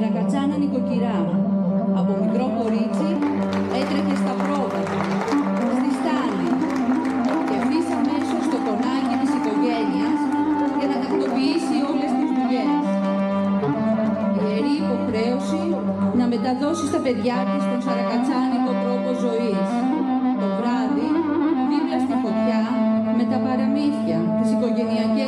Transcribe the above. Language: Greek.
Σαρακατσάνα νοικοκυρά. Από μικρό κορίτσι έτρεχε στα πρόβατα, στη στάλη και ευθύς αμέσως στο κονάκι της οικογένειας για να τακτοποιήσει όλες τις δουλειές. Ιερή υποχρέωση να μεταδώσει στα παιδιά της τον σαρακατσάνικο τρόπο ζωής. Το βράδυ, δίπλα στη φωτιά, με τα παραμύθια, τις οικογενειακές